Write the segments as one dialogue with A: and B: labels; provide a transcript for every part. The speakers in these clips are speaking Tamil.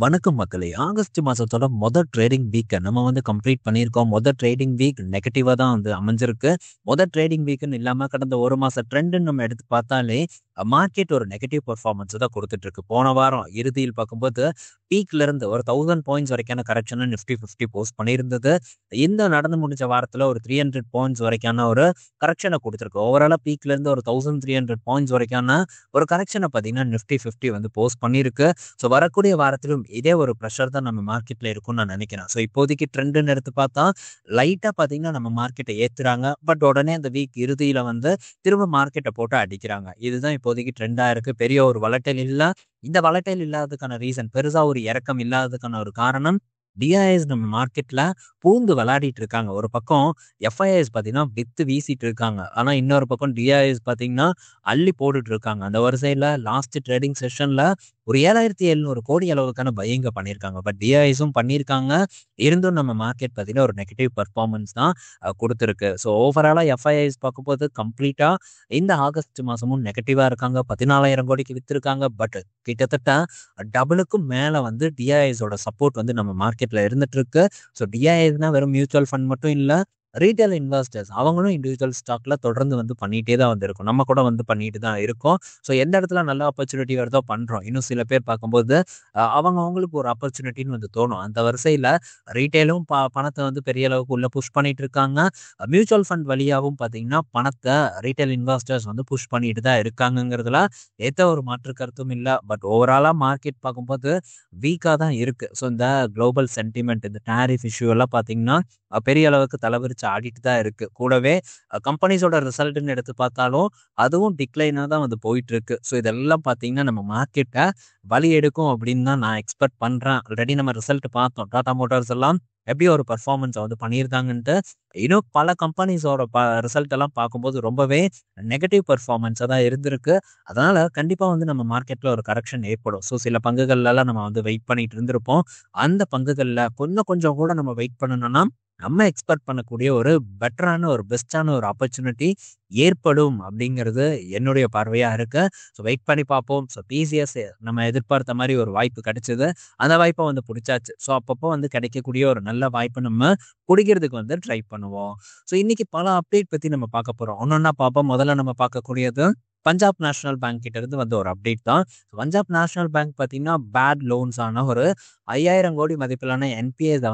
A: வணக்கம் மக்களே! ஆகஸ்ட் மாசத்தோட ட்ரேடிங் வீக்க நம்ம கம்ப்ளீட் பண்ணியிருக்கோம். ட்ரேடிங் வீக் நெகட்டிவா தான் அமைஞ்சிருக்கு. ட்ரேடிங் வீக்குன்னு இல்லாம கடந்த 1 மாச ட்ரெண்டுன்னு நம்ம எடுத்து பார்த்தாலே, மார்க்கெட் ஒரு நெகட்டிவ் பெர்ஃபார்மன்ஸ் தான் குடுத்துட்டு இருக்கு. போன வாரம் இறுதியில் பார்க்கும்போது, பீக்ல இருந்து ஒரு 1000 பாயிண்ட்ஸ் வரைக்கான கரெக்ஷன நிஃப்டி 50 போஸ்ட் பண்ணியிருந்தது. இந்த நடந்து முடிஞ்ச வாரத்துல ஒரு 300 பாயிண்ட்ஸ் வரைக்கான ஒரு கரெக்ஷன குடுத்திருக்கு. ஓவராலா பீக்ல இருந்து ஒரு 1300 பாயிண்ட்ஸ் வரைக்கான ஒரு கரெக்ஷன பார்த்தீங்கன்னா, நிஃப்டி 50 போஸ்ட் பண்ணியிருக்கு. ஸோ வரக்கூடிய வாரத்திலும் இதே ஒரு ப்ரெஷர் தான் நம்ம மார்க்கெட்ல இருக்கும்னு நான் நினைக்கிறேன். ஸோ இப்போதைக்கு ட்ரெண்டுன்னு எடுத்து பார்த்தா, லைட்டா பார்த்தீங்கன்னா நம்ம மார்க்கெட்ட ஏத்துறாங்க. பட் உடனே அந்த வீக் இறுதியில திரும்ப மார்க்கெட்ட போட்டு அடிக்கிறாங்க. இதுதான் இப்போதைக்கு ட்ரெண்டா இருக்கு. பெரிய ஒரு வொலடைல் இல்ல. இந்த வொலடைல் இல்லாததுக்கான ரீசன் பெருசா ஒரு இறக்கம் இல்லாததுக்கான ஒரு காரணம், டிஐஎஸ் நம்ம மார்க்கெட்ல பூந்து விளையாடிட்டு இருக்காங்க. ஒரு பக்கம் எஃப்ஐஐஸ் பார்த்தீங்கன்னா வித்து வீசிட்டு இருக்காங்க. ஆனா இன்னொரு பக்கம் டிஐஎஸ் பார்த்தீங்கன்னா அள்ளி போட்டுட்டு இருக்காங்க. அந்த வரிசையில லாஸ்ட் ட்ரேடிங் செஷன்ல ஒரு 7,700 கோடி அளவுக்கான பையிங்க பண்ணியிருக்காங்க. பட் டிஐஎஸும் பண்ணியிருக்காங்க. இருந்தும் நம்ம மார்க்கெட் பார்த்தீங்கன்னா ஒரு நெகட்டிவ் பெர்ஃபார்மன்ஸ் தான் குடுத்திருக்கு. ஸோ ஓவராலா எஃப்ஐஐஸ் பார்க்கும்போது கம்ப்ளீட்டா இந்த ஆகஸ்ட் மாசமும் நெகட்டிவா இருக்காங்க. 14,000 கோடிக்கு வித்திருக்காங்க. பட் கிட்டத்தட்ட டபுளுக்கும் மேல டிஐஎஸோட சப்போர்ட் நம்ம மார்க்கெட்ல இருந்துட்டு இருக்கு. ஸோ டிஐஎஸ்னா வெறும் மியூச்சுவல் ஃபண்ட் மட்டும் இல்ல. ரீட்டைல் இன்வெஸ்டர்ஸ் அவங்களும் இண்டிவிஜுவல் ஸ்டாக்ல தொடர்ந்து பண்ணிட்டே தான் இருக்கும். நம்ம கூட பண்ணிட்டு தான் இருக்கோம். ஸோ எந்த இடத்துல நல்ல ஆப்பர்ச்சுனிட்டி வருதோ பண்றோம். இன்னும் சில பேர் பார்க்கும்போது அவங்களுக்கு ஒரு ஆப்பர்ச்சுனிட்டின்னு தோணும். அந்த வரிசையில ரீட்டைலும் பணத்தை பெரிய அளவுக்கு உள்ள புஷ் பண்ணிட்டு இருக்காங்க. மியூச்சுவல் ஃபண்ட் வழியாவும் பார்த்தீங்கன்னா பணத்தை ரீட்டைல் இன்வெஸ்டர்ஸ் புஷ் பண்ணிட்டு தான் இருக்காங்கங்கிறதுல எந்த ஒரு மாற்று கருத்தும் இல்லை. பட் ஓவராலா மார்க்கெட் பார்க்கும்போது வீக்கா தான் இருக்கு. ஸோ இந்த குளோபல் சென்டிமெண்ட், இந்த டாரிஃப் இஷ்யூ எல்லாம் பார்த்தீங்கன்னா பெரிய அளவுக்கு தலைவிரிச்சு ஆடிட்டு தான் இருக்கு. கூடவே கம்பெனிஸோட ரிசல்ட்னு எடுத்து பார்த்தாலும் அதுவும் டிக்ளைனா தான் போயிட்டு இருக்கு. ஸோ இதெல்லாம் பார்த்தீங்கன்னா நம்ம மார்க்கெட்டை வழி எடுக்கும் அப்படின்னு தான் நான் எக்ஸ்பெக்ட் பண்றேன். ஆல்ரெடி நம்ம ரிசல்ட் பார்த்தோம். டாடா மோட்டார்ஸ் எல்லாம் எப்படி ஒரு பர்ஃபார்மன்ஸ் பண்ணியிருந்தாங்கன்ட்டு. இன்னும் பல கம்பெனிஸோட ரிசல்ட் எல்லாம் பார்க்கும்போது ரொம்பவே நெகட்டிவ் பர்ஃபார்மன்ஸாக தான் இருந்திருக்கு. அதனால கண்டிப்பா நம்ம மார்க்கெட்ல ஒரு கரெக்ஷன் ஏற்படும். ஸோ சில பங்குகள்லாம் நம்ம வெயிட் பண்ணிட்டு இருந்திருப்போம். அந்த பங்குகள்ல கொஞ்சம் கொஞ்சம் கூட நம்ம வெயிட் பண்ணணும்னா நம்ம எக்ஸ்பெக்ட் பண்ணக்கூடிய ஒரு பெட்டரான ஒரு பெஸ்டான ஒரு ஆப்பர்ச்சுனிட்டி ஏற்படும் அப்படிங்கிறது என்னுடைய பார்வையா இருக்கு. ஸோ வெயிட் பண்ணி பார்ப்போம். ஸோ டிசிஎஸ் நம்ம எதிர்பார்த்த மாதிரி ஒரு வாய்ப்பு கிடைச்சது. அந்த வாய்ப்பை பிடிச்சாச்சு. ஸோ அப்பப்போ கிடைக்கக்கூடிய ஒரு நல்ல வாய்ப்பை நம்ம பிடிக்கிறதுக்கு ட்ரை பண்ணுவோம். ஸோ இன்னைக்கு பல அப்டேட் பத்தி நம்ம பார்க்க போறோம். ஒன்னொன்னா பார்ப்போம். முதல்ல நம்ம பார்க்கக்கூடியது பஞ்சாப் நேஷனல் பேங்க் கிட்ட இருந்து ஒரு அப்டேட் தான். பஞ்சாப் நேஷனல் பேங்க் பார்த்தீங்கன்னா பேட் லோன்ஸ் ஆன ஒரு 5,000 கோடி மதிப்பிலான என்பிஏஸை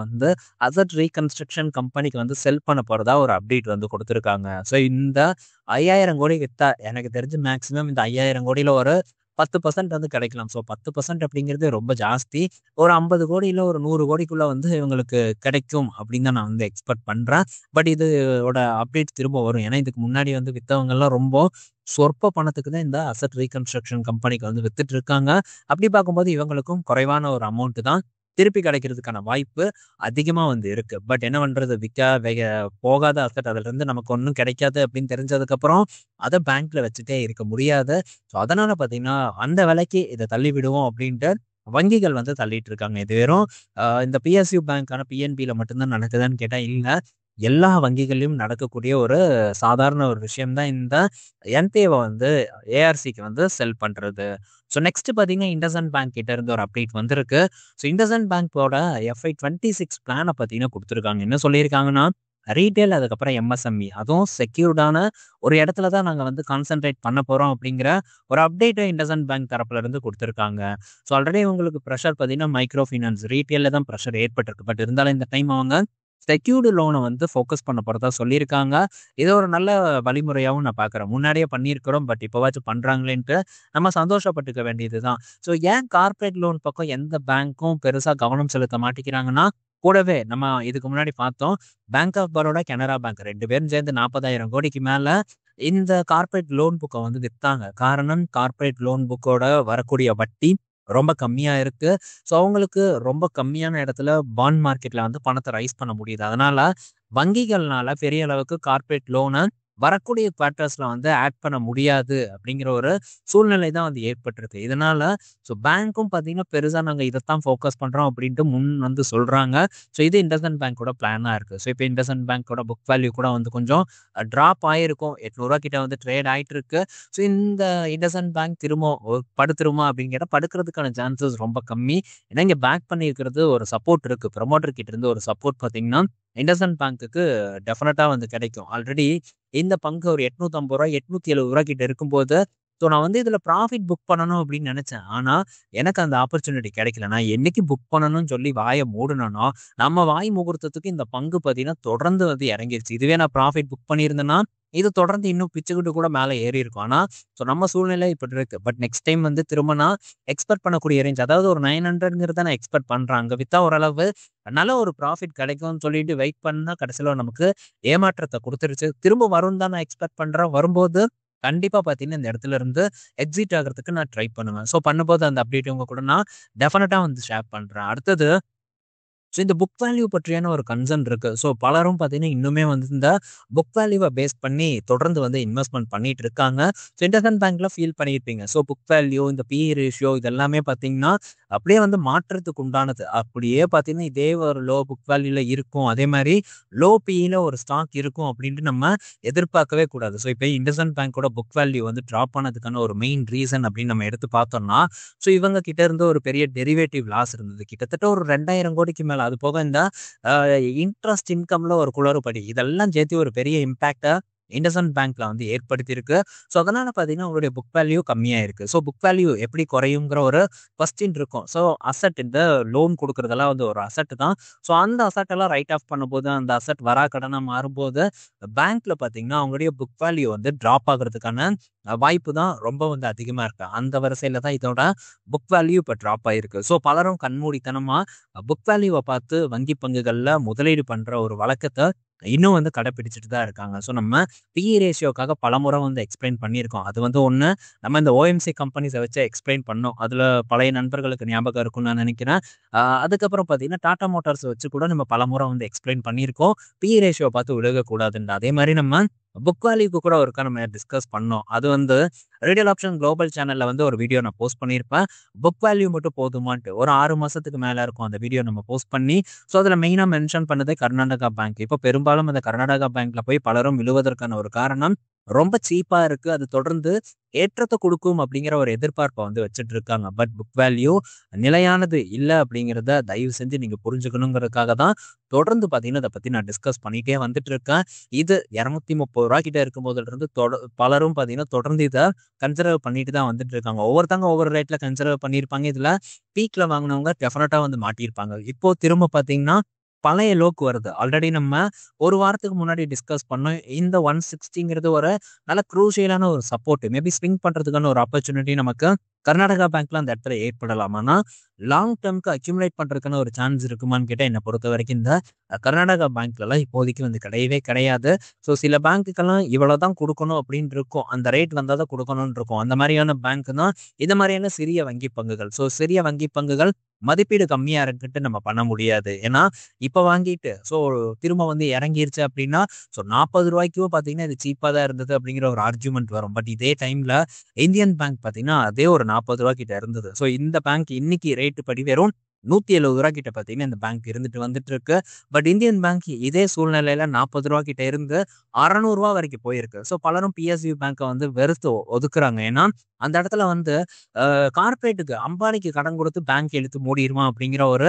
A: அசட் ரீகன்ஸ்ட்ரக்ஷன் கம்பெனிக்கு செல் பண்ண போறதா ஒரு அப்டேட் கொடுத்துருக்காங்க. ஸோ இந்த 5,000 கோடி வித்தா எனக்கு தெரிஞ்சு மேக்சிமம் இந்த 5,000 கோடியில ஒரு 10% கிடைக்கலாம். ஸோ 10% அப்படிங்கிறது ரொம்ப ஜாஸ்தி. ஒரு 50 கோடியில ஒரு 100 கோடிக்குள்ள இவங்களுக்கு கிடைக்கும் அப்படின்னு தான் நான் எக்ஸ்பெக்ட் பண்றேன். பட் இதோட அப்டேட் திரும்ப வரும். ஏன்னா இதுக்கு முன்னாடி வித்தவங்க எல்லாம் ரொம்ப சொற்ப பணத்துக்கு தான் இந்த அசட் ரீகன்ஸ்ட்ரக்ஷன் கம்பெனிக்கு வித்துட்டு இருக்காங்க. அப்படி பார்க்கும்போது இவங்களுக்கும் குறைவான ஒரு அமௌண்ட் தான் திருப்பி கிடைக்கிறதுக்கான வாய்ப்பு அதிகமா இருக்கு. பட் என்ன பண்றது, போகாத அசட் அதுல இருந்து நமக்கு ஒன்றும் கிடைக்காது அப்படின்னு தெரிஞ்சதுக்கு அப்புறம் அதை பேங்க்ல வச்சுட்டே இருக்க முடியாது. ஸோ அதனால பாத்தீங்கன்னா அந்த விலைக்கு இதை தள்ளி விடுவோம் அப்படின்ட்டு வங்கிகள் தள்ளிட்டு இருக்காங்க. இது வெறும் இந்த பிஎஸ்யூ பேங்கான பிஎன்பியில மட்டும்தான் நடக்குதுன்னு கேட்டா இல்ல. எல்லா வங்கிகளிலும் நடக்கக்கூடிய ஒரு சாதாரண ஒரு விஷயம் தான் இந்த என்பிஏவை ஏஆர்சிக்கு செல் பண்றது. ஸோ நெக்ஸ்ட் பார்த்தீங்கன்னா இண்டஸ்இண்ட் பேங்க் கிட்ட இருந்து ஒரு அப்டேட் வந்திருக்கு. ஸோ இண்டஸ்இண்ட் பேங்கோட FY26 பிளானை பார்த்தீங்கன்னா கொடுத்துருக்காங்க. என்ன சொல்லியிருக்காங்கன்னா ரீட்டைல், அதுக்கப்புறம் எம்எஸ்எம்இ, அதுவும் செக்யூர்டான ஒரு இடத்துல தான் நாங்கள் கான்சென்ட்ரேட் பண்ண போறோம் அப்படிங்கிற ஒரு அப்டேட்டை இண்டஸ்இண்ட் பேங்க் தரப்புல இருந்து கொடுத்துருக்காங்க. ஸோ ஆல்ரெடி உங்களுக்கு ப்ரெஷர் பார்த்தீங்கன்னா மைக்ரோ ஃபினான்ஸ் ரீட்டைல தான் ப்ரெஷர் ஏற்பட்டிருக்கு. பட் இருந்தாலும் இந்த டைம் அவங்க செக்யூர்டு லோனை ஃபோக்கஸ் பண்ண போறதா சொல்லியிருக்காங்க. இது ஒரு நல்ல வழிமுறையாகவும் நான் பார்க்குறேன். முன்னாடியே பண்ணியிருக்கிறோம். பட் இப்போவாச்சும் பண்றாங்களேன்ட்டு நம்ம சந்தோஷப்பட்டுக்க வேண்டியதுதான். ஸோ ஏன் கார்ப்பரேட் லோன் பக்கம் எந்த பேங்க்கும் பெருசா கவனம் செலுத்த மாட்டேங்கிறாங்கன்னா, கூடவே நம்ம இதுக்கு முன்னாடி பார்த்தோம். Bank of Baroda, Canara bank 2 பேரும் சேர்ந்து 40,000 கோடிக்கு மேல இந்த கார்ப்பரேட் லோன் புக்கை வித்தாங்க. காரணம் கார்ப்பரேட் லோன் புக்கோட வரக்கூடிய வட்டி ரொம்ப கம்மியா இருக்கு. ஸோ அவங்களுக்கு ரொம்ப கம்மியான இடத்துல பாண்ட் மார்க்கெட்ல பணத்தை ரைஸ் பண்ண முடியுது. அதனால வங்கிகள்னால பெரிய அளவுக்கு கார்ப்பரேட் லோனை வரக்கூடிய குவார்ட்டர்ஸ்ல வந்து ஆட் பண்ண முடியாது அப்படிங்கிற ஒரு சூழ்நிலை தான் வந்து ஏற்பட்டிருக்கு. இதனால பேங்க்கும் பார்த்தீங்கன்னா, பெருசா நாங்க இதத்தான் ஃபோக்கஸ் பண்றோம் அப்படின்ட்டு முன் வந்து சொல்றாங்க. இது இண்டஸ்இண்ட் பேங்கோட பிளானா இருக்கு. இப்ப இண்டஸ்இண்ட் பேங்கோட புக் வேல்யூ கூட வந்து கொஞ்சம் ட்ராப் ஆயிருக்கும். ரூ. 800 கிட்ட வந்து ட்ரேட் ஆயிட்டு இருக்கு. இந்த இண்டஸ்இண்ட் பேங்க் திரும்ப படுத்துருமா அப்படின்னு கேட்டா, படுக்கிறதுக்கான சான்சஸ் ரொம்ப கம்மி. ஏன்னா இங்க பேக் பண்ணியிருக்கிறது ஒரு சப்போர்ட் இருக்கு. ப்ரமோட்டர் கிட்ட இருந்து ஒரு சப்போர்ட் பார்த்தீங்கன்னா, இண்டஸ்இண்ட் பேங்க்குக்கு டெஃபினட்டா வந்து கிடைக்கும். ஆல்ரெடி இந்த பங்கு ஒரு ரூ. 850 ரூ. 870 கிட்ட இருக்கும்போது, நான் வந்து இதுல ப்ராஃபிட் புக் பண்ணணும் அப்படின்னு நினைச்சேன். ஆனா, எனக்கு அந்த ஆப்பர்ச்சுனிட்டி கிடைக்கல. நான் என்னைக்கு புக் பண்ணணும்னு சொல்லி வாய மூடுனனோ, நம்ம வாய் முகூர்த்தத்துக்கு இந்த பங்கு பார்த்தீங்கன்னா, தொடர்ந்து வந்து இறங்கிருச்சு. இதுவே நான் ப்ராஃபிட் புக் பண்ணியிருந்தேன்னா, இது தொடர்ந்து இன்னும் பிச்சுக்கிட்டு கூட மேல ஏறியிருக்கும். ஆனா, நம்ம சூழ்நிலை இப்படி இருக்கு. பட் நெக்ஸ்ட் டைம் வந்து திரும்ப நான் எக்ஸ்பெக்ட் பண்ணக்கூடிய ரேஞ்ச், அதாவது ஒரு 900ங்கிறத நான் எக்ஸ்பெக்ட் பண்றேன். அங்க வித்தா ஓரளவு நல்ல ஒரு ப்ராஃபிட் கிடைக்கும்னு சொல்லிட்டு வெயிட் பண்ணா, கடைசியில நமக்கு ஏமாற்றத்த குடுத்துருச்சு. திரும்ப வரும்னு தான் நான் எக்ஸ்பெக்ட் பண்றேன். வரும்போது கண்டிப்பா பார்த்தீங்கன்னா, இந்த இடத்துல இருந்து எக்ஸிட் ஆகுறதுக்கு நான் ட்ரை பண்ணுவேன். பண்ணும்போது அந்த அப்டேட் உங்க கூட நான் டெஃபினட்டா வந்து ஷேர் பண்றேன். அடுத்தது இந்த புக் வேல்யூ பற்றியான ஒரு கன்சர்ன் இருக்கு. பலரும் பார்த்தீங்கன்னா, இன்னுமே வந்து இந்த புக் வேல்யூவ பேஸ் பண்ணி தொடர்ந்து வந்து இன்வெஸ்ட்மென்ட் பண்ணிட்டு இருக்காங்க. இண்டஸ்இண்ட் பேங்க்ல ஃபீல் பண்ணியிருப்பீங்க. புக் வேல்யூ, இந்த பிஇ ரேஷியோ இது எல்லாமே பார்த்தீங்கன்னா, அப்படியே வந்து மாற்றத்துக்கு உண்டானது. அப்படியே பார்த்தீங்கன்னா, இதே ஒரு லோ புக் வேல்யூல இருக்கும். அதே மாரி லோ பிஇல ஒரு ஸ்டாக் இருக்கும் அப்படின்ட்டு நம்ம எதிர்பார்க்கவே கூடாது. இப்ப இண்டஸ்இண்ட் பேங்கோட புக் வேல்யூ வந்து டிராப் ஆனதுக்கான ஒரு மெயின் ரீசன் அப்படின்னு நம்ம எடுத்து பார்த்தோம்னா, இவங்க கிட்ட இருந்து ஒரு பெரிய டெரிவேட்டிவ் லாஸ் இருந்தது. கிட்டத்தட்ட ஒரு 2000 கோடிக்கு மேல. அது போக இந்த அ இன்ட்ரஸ்ட் இன்கம்ல ஒரு குளறுபடி. இதெல்லாம் சேர்த்து ஒரு பெரிய இம்பாக்ட்ட இண்டஸ்இண்ட் பேங்க்ல வந்து ஏற்படுத்தியிருக்கு. அதனால பார்த்தீங்கன்னா, உங்களுடைய புக் வேல்யூ கம்மியா இருக்கு. புக் வேல்யூ எப்படி குறையுங்கிற ஒரு கொஸ்டின் இருக்கும். அசெட் இந்த லோன் குடுக்குறதெல்லாம் வந்து ஒரு அசெட் தான். அந்த அசெட் எல்லாம் ரைட் ஆஃப் பண்ணும்போது, அந்த அசெட் வராக்கடனா மாறும்போது, பேங்க்ல பார்த்தீங்கன்னா, அவங்களுடைய புக் வேல்யூ வந்து டிராப் ஆகுறதுக்கான வாய்ப்பு தான் ரொம்ப வந்து அதிகமா இருக்கு. அந்த வரிசையில தான் இதோட புக் வேல்யூ இப்ப டிராப் ஆயிருக்கு. பலரும் கண்மூடித்தனமா புக் வேல்யூவ பார்த்து வங்கி பங்குகள்ல முதலீடு பண்ற ஒரு வழக்கத்த இன்னும் வந்து கடைப்பிடிச்சுட்டு தான் இருக்காங்க. நம்ம பிஇ ரேஷியோக்காக பலமுறை வந்து எக்ஸ்பிளைன் பண்ணியிருக்கோம். அது வந்து ஒண்ணு நம்ம இந்த ஓஎம்சி கம்பெனிஸ வச்சு எக்ஸ்பிளைன் பண்ணோம். அதுல பழைய நண்பர்களுக்கு ஞாபகம் இருக்கும்னு நான் நினைக்கிறேன். அதுக்கப்புறம் பார்த்தீங்கன்னா, டாடா மோட்டார்ஸ் வச்சு கூட நம்ம பலமுறை வந்து எக்ஸ்பிளைன் பண்ணியிருக்கோம். பிஇ ரேஷியோ பார்த்து விலகக்கூடாதுன்னு. அதே மாரி நம்ம புக் வேல்யூக்கு கூட ஒருக்கா நம்ம டிஸ்கஸ் பண்ணோம். அது வந்து ரேடியல் ஆப்ஷன் குளோபல் சேனல்ல வந்து ஒரு வீடியோ நான் போஸ்ட் பண்ணியிருப்பேன். புக் வேல்யூ மட்டும் போதுமான்ட்டு. ஒரு 6 மாசத்துக்கு மேல இருக்கும் அந்த வீடியோ நம்ம போஸ்ட் பண்ணி. அதுல மெயினா மென்ஷன் பண்ணதே கர்நாடகா பேங்க். இப்ப பெரும்பாலும் அந்த கர்நாடகா பேங்க்ல போய் பலரும் விழுவதற்கான ஒரு காரணம், ரொம்ப சீப்பா இருக்கு. அது தொடர்ந்து ஏற்றத்த குடுக்கும் அப்படிங்கிற ஒரு எதிர்பார்ப்ப வந்து வச்சுட்டு இருக்காங்க. பட் புக் வேல்யூ நிலையானது இல்ல அப்படிங்கிறத தயவு செஞ்சு நீங்க புரிஞ்சுக்கணுங்கிறதுக்காக தான் தொடர்ந்து பார்த்தீங்கன்னா, இத பத்தி நான் டிஸ்கஸ் பண்ணிட்டே வந்துட்டு இருக்கேன். இது ரூ. 230 கிட்ட இருக்கும்போதிலிருந்து பலரும் பார்த்தீங்கன்னா, தொடர்ந்து இத கன்சிடர் பண்ணிட்டு தான் வந்துட்டு இருக்காங்க. ஒவ்வொருத்தவங்க ஒவ்வொரு ரேட்ல கன்சிடர் பண்ணியிருப்பாங்க. இதுல பீக்ல வாங்குனவங்க டெஃபினட்டா வந்து மாட்டியிருப்பாங்க. இப்போ திரும்ப பார்த்தீங்கன்னா, பழைய லோக்கு வருது. ஆல்ரெடி நம்ம 1 வாரத்துக்கு முன்னாடி டிஸ்கஸ் பண்ணோம். இந்த 160ங்கிறது ஒரு நல்ல குரூஷியலான ஒரு சப்போர்ட். மேபி ஸ்விங் பண்றதுக்கான ஒரு ஆப்பர்ச்சுனிட்டி நமக்கு கர்நாடகா பேங்க்ல அந்த இடத்துல ஏற்படலாம். ஆனா, லாங் டெர்ம்க்கு அக்யூமுலேட் பண்றதுக்கான ஒரு சான்ஸ் இருக்குமான்னு கேட்டா, என்ன பொறுத்தவரைக்கும் இந்த கர்நாடகா பேங்க்லலாம் இப்போதைக்கு வந்து கிடையவே கிடையாது. சில பேங்க்குக்கெல்லாம் இவ்வளவுதான் குடுக்கணும் அப்படின்னு இருக்கும். அந்த ரேட் வந்தா தான் குடுக்கணும்னு இருக்கும். அந்த மாரியான பேங்க் தான் இந்த மாரியான சிறிய வங்கி பங்குகள். சிறிய வங்கி பங்குகள் மதிப்பீடு கம்மியா இருக்குன்ட்டு நம்ம பண்ண முடியாது. ஏன்னா, இப்ப வாங்கிட்டு திரும்ப வந்து இறங்கிருச்சு அப்படின்னா, ரூ. 40க்கும் பார்த்தீங்கன்னா, இது சீப்பா தான் இருந்தது அப்படிங்கிற ஒரு ஆர்குமென்ட் வரும். பட் இதே டைம்ல இந்தியன் பேங்க் பார்த்தீங்கன்னா, அதே ஒரு ரூ. 40 கிட்ட இருந்தது. இந்த பேங்க் இன்னைக்கு ரேட் படி வெறும் ரூ. 170 கிட்ட பார்த்தீங்கன்னா, இந்த பேங்க் இருந்துட்டு வந்துட்டு இருக்கு. பட் இந்தியன் பேங்க் இதே சூழ்நிலையில ரூ. 40 கிட்ட இருந்து ரூ. 600 வரைக்கும் போயிருக்கு. பலரும் பிஎஸ்யு பேங்க்க வந்து வெறுத்து ஒதுக்குறாங்க. ஏன்னா, அந்த இடத்துல வந்து கார்ப்பரேட்டுக்கு அம்பானிக்கு கடன் குடுத்து பேங்க் இழுத்து மூடிருவான் அப்படிங்கிற ஒரு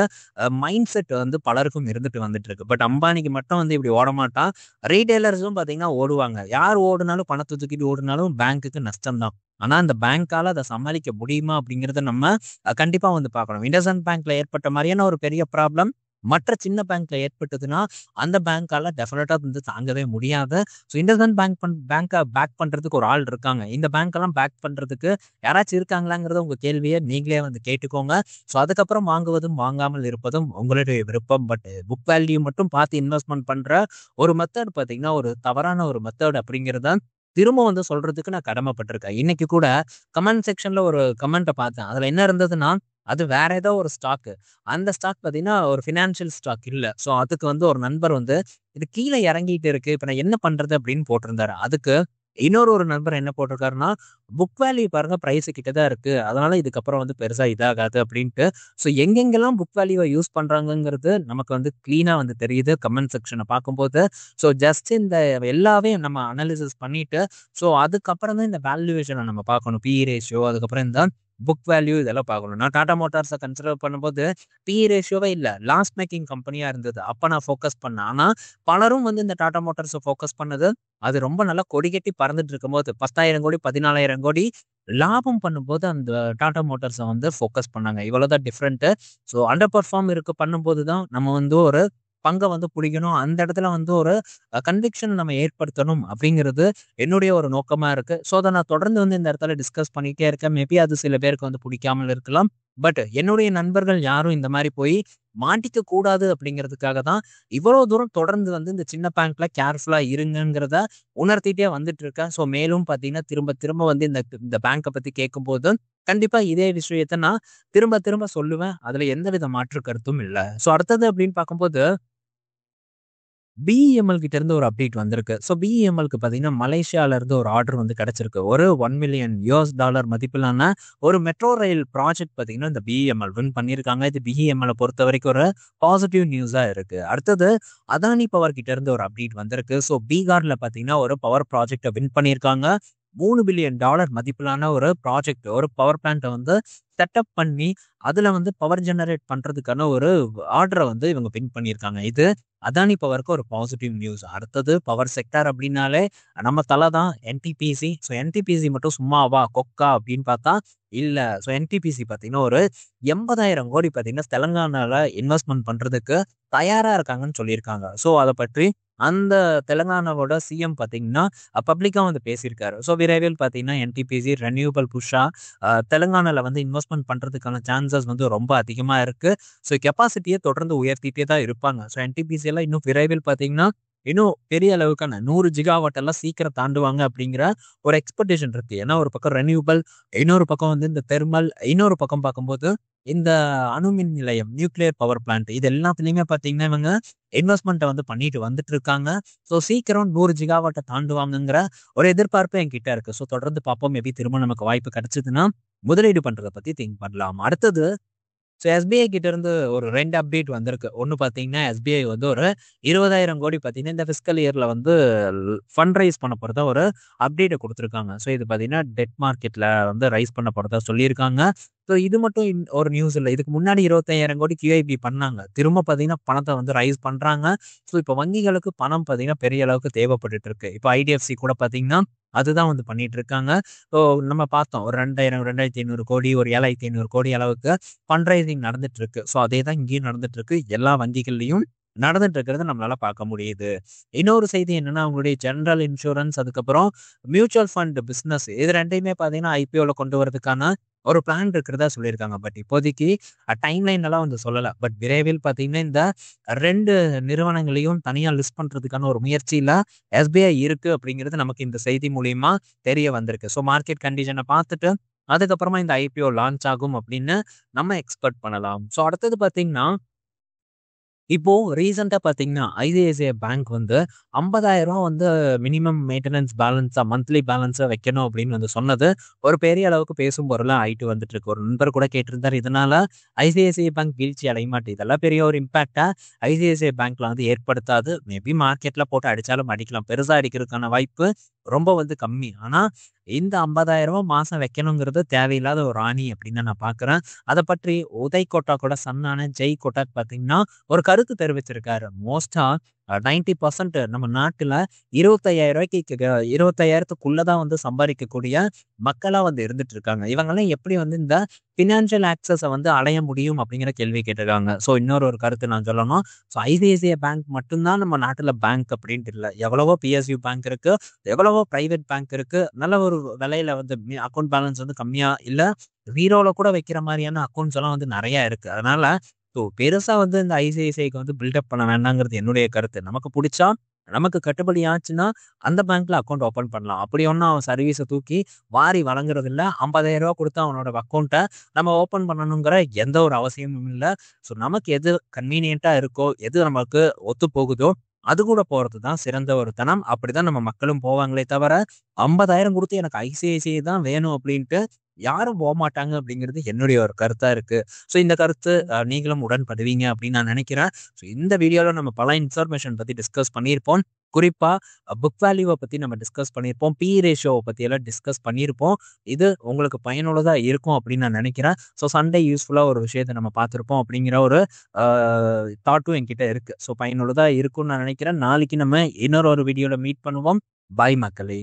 A: மைண்ட் செட் வந்து பலருக்கும் இருந்துட்டு வந்துட்டு இருக்கு. பட் அம்பானிக்கு மட்டும் வந்து இப்படி ஓடமாட்டான். ரீட்டெய்லர்ஸும் பார்த்தீங்கன்னா ஓடுவாங்க. யார் ஓடுனாலும் பணத்த தூக்கிட்டு ஓடுனாலும் பேங்க்குக்கு நஷ்டம் தான். ஆனா, அந்த பேங்க்கால அத சமாளிக்க முடியுமா அப்படிங்கிறத நம்ம கண்டிப்பா வந்து பார்க்கணும். இண்டஸ்இண்ட் பேங்க்ல ஏற்பட்ட மாரியான ஒரு பெரிய ப்ராப்ளம் மற்ற சின்ன பேங்க்ல ஏற்பட்டதுன்னா, அந்த பேங்க்கால டெஃபினட்டா வந்து தாங்கவே முடியாது. இண்டஸ்இண்ட் பேங்க்க பேக் பண்றதுக்கு ஒரு ஆள் இருக்காங்க. இந்த பேங்க்கெல்லாம் பேக் பண்றதுக்கு யாராச்சும் இருக்காங்களாங்கிறத உங்க கேள்விய நீங்களே வந்து கேட்டுக்கோங்க. அதுக்கப்புறம் வாங்குவதும், வாங்காமல் இருப்பதும் உங்களுடைய விருப்பம். பட் புக் வேல்யூ மட்டும் பார்த்து இன்வெஸ்ட்மென்ட் பண்ற ஒரு மெத்தட் பார்த்தீங்கன்னா, ஒரு தவறான ஒரு மெத்தட் அப்படிங்கிறத திரும்ப வந்து சொல்றதுக்கு நான் கடமைப்பட்டிருக்கேன். இன்னைக்கு கூட கமெண்ட் செக்ஷன்ல ஒரு கமெண்ட்ட பார்த்தேன். அதுல என்ன இருந்ததுன்னா, அது வேற ஏதோ ஒரு ஸ்டாக்கு. அந்த ஸ்டாக் பார்த்தீங்கன்னா, ஒரு ஃபினான்ஷியல் ஸ்டாக் இல்ல. ஸோ அதுக்கு வந்து ஒரு நண்பர் வந்து, "இது கீழ இறங்கிட்டு இருக்கு. இப்ப நான் என்ன பண்றது?" அப்படின்னு போட்டிருந்தாரு. அதுக்கு இன்னொரு நண்பர் என்ன போட்டிருக்காருன்னா, "புக் வேல்யூ பாருங்க பிரைஸ் கிட்ட தான் இருக்கு. அதனால இதுக்கப்புறம் வந்து பெருசா இதாகாது" அப்படின்ட்டு. ஸோ எங்கெங்கெல்லாம் புக் வேல்யூவ யூஸ் பண்றாங்கங்கிறது நமக்கு வந்து கிளீனா வந்து தெரியுது கமெண்ட் செக்ஷன பார்க்கும்போது. ஸோ ஜஸ்ட் இந்த எல்லாமே நம்ம அனாலிசிஸ் பண்ணிட்டு, ஸோ அதுக்கப்புறம் தான் இந்த வேல்யூவேஷன நம்ம பார்க்கணும். பிஇ ரேஷியோ அதுக்கப்புறம் இந்த புக் வேல்யூ இதெல்லாம் பார்க்கணும். நான் டாடா மோட்டார்ஸ கன்சிடர் பண்ணும்போது பிஇ ரேஷியோவே இல்ல. லாஸ் மேக்கிங் கம்பெனியா இருந்தது. அப்ப நான் ஃபோக்கஸ் பண்ணேன். ஆனா பலரும் வந்து இந்த டாடா மோட்டார்ஸ ஃபோக்கஸ் பண்ணது, அது ரொம்ப நல்லா கொடிகட்டி பறந்துட்டு இருக்கும்போது 10,000 கோடி, 14,000 கோடி லாபம் பண்ணும்போது அந்த டாடா மோட்டார்ஸ வந்து ஃபோக்கஸ் பண்ணாங்க. இவ்வளவுதான் டிஃபரண்ட். ஸோ அண்டர் பெர்ஃபார்ம் பண்ணும்போது தான் நம்ம வந்து ஒரு பங்க வந்து புடிக்கணும். அந்த இடத்துல வந்து ஒரு கன்விக்ஷன் நம்ம ஏற்படுத்தணும் அப்படிங்கிறது என்னுடைய ஒரு நோக்கமா இருக்கு. ஸோ அத நான் தொடர்ந்து வந்து இந்த இடத்துல டிஸ்கஸ் பண்ணிட்டே இருக்கேன். மேபி அது சில பேருக்கு வந்து பிடிக்காமல் இருக்கலாம். பட் என்னுடைய நண்பர்கள் யாரும் இந்த மாரி போய் மாட்டிக்க கூடாது அப்படிங்கிறதுக்காக தான் இவ்வளோ தூரம் தொடர்ந்து வந்து இந்த சின்ன பேங்க்ல கேர்ஃபுல்லா இருங்கங்கிறத உணர்த்திட்டே வந்துட்டு இருக்கேன். ஸோ மேலும் பார்த்தீங்கன்னா, திரும்ப திரும்ப வந்து இந்த இந்த பேங்க பத்தி கேட்கும்போது, கண்டிப்பா இதே விஷயத்த நான் திரும்ப திரும்ப சொல்லுவேன். அதுல எந்தவித மாற்று கருத்தும் இல்ல. ஸோ அடுத்தது அப்படின்னு பார்க்கும்போது பிஇஎம்எல் கிட்ட இருந்து ஒரு அப்டேட் வந்திருக்கு. ஸோ பிஇஎம்எல்க்கு பார்த்தீங்கன்னா, மலேசியால இருந்து ஒரு ஆர்டர் வந்து கிடைச்சிருக்கு. ஒரு $1,000,000 மதிப்பிலான ஒரு மெட்ரோ ரயில் ப்ராஜெக்ட் பார்த்தீங்கன்னா, இந்த பிஇஎம்எல் வின் பண்ணியிருக்காங்க. இது பிஇஎம்எல்ல பொறுத்தவரைக்கும் ஒரு பாசிட்டிவ் நியூஸா இருக்கு. அடுத்தது அதானி பவர் கிட்ட இருந்து ஒரு அப்டேட் வந்திருக்கு. ஸோ பீகார்ல பார்த்தீங்கன்னா, ஒரு பவர் ப்ராஜெக்ட்ட வின் பண்ணியிருக்காங்க. $3 பில்லியன் மதிப்பிலான ஒரு ப்ராஜெக்ட், ஒரு பவர் பிளான்ட்ட வந்து செட்டப் பண்ணி, அதுல வந்து பவர் ஜெனரேட் பண்றதுக்கான ஒரு ஆர்டர வந்து இவங்க வின் பண்ணியிருக்காங்க. இது அதானி பவருக்கு ஒரு பாசிட்டிவ் நியூஸ். அடுத்தது பவர் செக்டார் அப்படின்னாலே நம்ம தல தான் என்டிபிசி. ஸோ என்டிபிசி மட்டும் சும்மாவா? கொக்கா அப்படின்னு பார்த்தா இல்ல. ஸோ என்டிபிசி பார்த்தீங்கன்னா, ஒரு 80,000 கோடி பார்த்தீங்கன்னா, தெலங்கானால இன்வெஸ்ட்மென்ட் பண்றதுக்கு தயாரா இருக்காங்கன்னு சொல்லியிருக்காங்க. ஸோ அத பற்றி அந்த தெலங்கானாவோட சிஎம் பார்த்தீங்கன்னா, பப்ளிக்கா வந்து பேசியிருக்காரு. ஸோ விரைவில் பார்த்தீங்கன்னா, என்டிபிசி ரெனியூவபிள் புஷ்ஷா தெலங்கானால வந்து இன்வெஸ்ட்மென்ட் பண்றதுக்கான சான்சஸ் வந்து ரொம்ப அதிகமா இருக்கு. ஸோ கெப்பாசிட்டிய தொடர்ந்து உயர்த்திட்டே தான் இருப்பாங்க. ஸோ என்டிபிசி எல்லாம் இன்னும் விரைவில் பார்த்தீங்கன்னா, இன்னும் பெரிய அளவுக்கான 100 ஜிகாவாட் எல்லாம் சீக்கிரம் தாண்டுவாங்க அப்படிங்கிற ஒரு எக்ஸ்பெக்டேஷன் இருக்கு. ஏன்னா ஒரு பக்கம் ரெனியூவபிள், இன்னொரு பக்கம் வந்து இந்த தெர்மல், இன்னொரு பக்கம் பார்க்கும்போது இந்த அணுமின் நிலையம், நியூக்ளியர் பவர் பிளான்ட் இது எல்லாத்துலயுமே பார்த்தீங்கன்னா, இவங்க இன்வெஸ்ட்மென்ட்ட வந்து பண்ணிட்டு வந்துட்டு இருக்காங்க. ஸோ சீக்கிரம் 100 ஜிகாவாட்ட தாண்டுவாங்கங்கிற ஒரு எதிர்பார்ப்பு என்கிட்ட இருக்கு. ஸோ தொடர்ந்து பார்ப்போம். மேபி திரும்ப நமக்கு வாய்ப்பு கிடைச்சதுன்னா, முதலீடு பண்றத பத்தி திங்க் பண்ணலாம். அடுத்தது ஸோ எஸ்பிஐ கிட்ட இருந்து ஒரு 2 அப்டேட் வந்திருக்கு. ஒண்ணு பார்த்தீங்கன்னா, எஸ்பிஐ வந்து ஒரு 20,000 கோடி பார்த்தீங்கன்னா, இந்த ஃபிஸ்கல் இயர்ல வந்து ஃபண்ட் ரைஸ் பண்ண போறதா ஒரு அப்டேட்ட குடுத்துருக்காங்க. ஸோ இது பார்த்தீங்கன்னா, டெட் மார்க்கெட்ல வந்து ரைஸ் பண்ண போறதா சொல்லியிருக்காங்க. ஸோ இது மட்டும் ஒரு நியூஸ் இல்ல. இதுக்கு முன்னாடி 25,000 கோடி QIP பண்ணாங்க. திரும்ப பார்த்தீங்கன்னா, பணத்த வந்து ரைஸ் பண்றாங்க. ஸோ இப்ப வங்கிகளுக்கு பணம் பார்த்தீங்கன்னா, பெரிய அளவுக்கு தேவைப்பட்டுட்டு இருக்கு. இப்ப ஐடிஎஃப்சி கூட பார்த்தீங்கன்னா, அதுதான் வந்து பண்ணிட்டு இருக்காங்க. ஸோ நம்ம பார்த்தோம். ஒரு 2,000, 2,500 கோடி, ஒரு 7,500 கோடி அளவுக்கு ஃபண்ட் ரைசிங் நடந்துட்டு இருக்கு. ஸோ அதே தான் இங்கேயும் நடந்துட்டு இருக்கு. எல்லா வங்கிகள்லயும் நடந்துட்டு இருக்கிறத நம்மளால பார்க்க முடியுது. இன்னொரு செய்தி என்னன்னா, அவங்களுடைய ஜெனரல் இன்சூரன்ஸ் அதுக்கப்புறம் மியூச்சுவல் ஃபண்ட் பிசினஸ் இது 2யுமே பார்த்தீங்கன்னா, ஐபிஓல கொண்டு வரதுக்கான ஒரு பிளான் இருக்கிறதா சொல்லியிருக்காங்க. பட் இப்போதைக்கு டைம்லைன் எல்லாம் வந்து சொல்லல. பட் விரைவில் பார்த்தீங்கன்னா, இந்த 2 நிறுவனங்களையும் தனியா லிஸ்ட் பண்றதுக்கான ஒரு முயற்சியில எஸ்பிஐ இருக்கு அப்படிங்கிறது நமக்கு இந்த செய்தி மூலியமா தெரிய வந்திருக்கு. ஸோ மார்க்கெட் கண்டிஷன பார்த்துட்டு, அதுக்கப்புறமா இந்த ஐபிஓ லான்ச் ஆகும் அப்படின்னு நம்ம எக்ஸ்பெக்ட் பண்ணலாம். ஸோ அடுத்தது பார்த்தீங்கன்னா, இப்போ ரீசென்ட்டா பார்த்தீங்கன்னா, ஐசிஐசிஐ பேங்க் வந்து ரூ. 50,000 வந்து மினிமம் மெயின்டனன்ஸ் பேலன்ஸா மந்த்லி பேலன்ஸா வைக்கணும் அப்படின்னு வந்து சொன்னது, ஒரு பெரிய அளவுக்கு பேசும் பொருளா ஆயிட்டு வந்துட்டு இருக்கு. ஒரு நண்பர் கூட கேட்டிருந்தாரு. இதனால ஐசிஐசிஐ பேங்க் வீழ்ச்சி அடையுமாட்டு இதெல்லாம் பெரிய ஒரு இம்பாக்ட்டா ஐசிஐசிஐ பேங்க்ல வந்து ஏற்படுத்தாது. மேபி மார்க்கெட்ல போட்டு அடிச்சாலும் அடிக்கலாம். பெருசா அடிக்கிறதுக்கான வாய்ப்பு ரொம்ப வந்து கம்மி. ஆனா இந்த ரூ. 50,000 மாசம் வைக்கணுங்கிறது தேவையில்லாத ஒரு ஆணி அப்படின்னு தான் நான் பார்க்குறேன். அத பற்றி உதய் கோட்டாக்கோட சன்னான ஜெய் கோட்டாக் பார்த்தீங்கன்னா, ஒரு கருத்து தெரிவிச்சிருக்காரு. மோஸ்ட்டா 90% நம்ம நாட்டுல ரூ. 25,000க்குள்ள தான் வந்து சம்பாதிக்கக்கூடிய மக்களா வந்து இருந்துட்டு இருக்காங்க. இவங்கலாம் எப்படி வந்து இந்த ஃபினான்ஷியல் ஆக்சஸ வந்து அடைய முடியும் அப்படிங்கிற கேள்வி கேட்டிருக்காங்க. ஸோ இன்னொரு கருத்து நான் சொல்லணும். ஸோ ஐசிஐசிஐ பேங்க் மட்டும் தான் நம்ம நாட்டுல பேங்க் அப்படின்ட்டு இல்ல. எவ்வளவோ பிஎஸ்யூ பேங்க் இருக்கு. எவ்வளவோ பிரைவேட் பேங்க் இருக்கு. நல்ல ஒரு விலையில வந்து அக்கவுண்ட் பேலன்ஸ் வந்து கம்மியா இல்ல, 0ல கூட வைக்கிற மாரியான அக்கவுண்ட்ஸ் எல்லாம் வந்து நெறைய இருக்கு. அதனால பெருசா வந்து இந்த ஐசிஐசிஐக்கு வந்து பில்டப் பண்ண வேண்டாங்கிறது என்னுடைய கருத்து. நமக்கு புடிச்சா நமக்கு கட்டுப்படி ஆச்சுன்னா, அந்த பேங்க்ல அக்கவுண்ட் ஓப்பன் பண்ணலாம். அப்படி ஒண்ணும் அவன் சர்வீஸ தூக்கி வாரி வழங்குறதில்ல. ரூ. 50,000 குடுத்து அவனோட அக்கவுண்ட்ட நம்ம ஓப்பன் பண்ணணுங்கிற எந்த ஒரு அவசியமும் இல்ல. ஸோ நமக்கு எது கன்வீனியன்ட்டா இருக்கோ, எது நமக்கு ஒத்து போகுதோ, அது கூட போறது தான் சிறந்த ஒரு தனம். அப்படிதான் நம்ம மக்களும் போவாங்களே தவிர, 50,000 குடுத்து எனக்கு ஐசிஐசிஐ தான் வேணும் அப்படின்ட்டு யாரும் போமாட்டாங்க அப்படிங்கிறது என்னுடைய ஒரு கருத்தா இருக்கு. ஸோ இந்த கருத்து நீங்களும் உடன்படுவீங்க அப்படின்னு நான் நினைக்கிறேன். ஸோ இந்த வீடியோல நம்ம பல இன்ஃபர்மேஷன் பத்தி டிஸ்கஸ் பண்ணியிருப்போம். குறிப்பா புக் வேல்யூவ பத்தி நம்ம டிஸ்கஸ் பண்ணியிருப்போம். பி ரேஷியோவ பத்தி எல்லாம் டிஸ்கஸ் பண்ணியிருப்போம். இது உங்களுக்கு பயனுள்ளதா இருக்கும் அப்படின்னு நான் நினைக்கிறேன். ஸோ சண்டே யூஸ்ஃபுல்லா ஒரு விஷயத்த நம்ம பார்த்திருப்போம் அப்படிங்கிற ஒரு அ தாட்டும் என்கிட்ட இருக்கு. ஸோ பயனுள்ளதா இருக்கும்னு நான் நினைக்கிறேன். நாளைக்கு நம்ம இன்னொரு ஒரு வீடியோல மீட் பண்ணுவோம். பாய் மக்களே!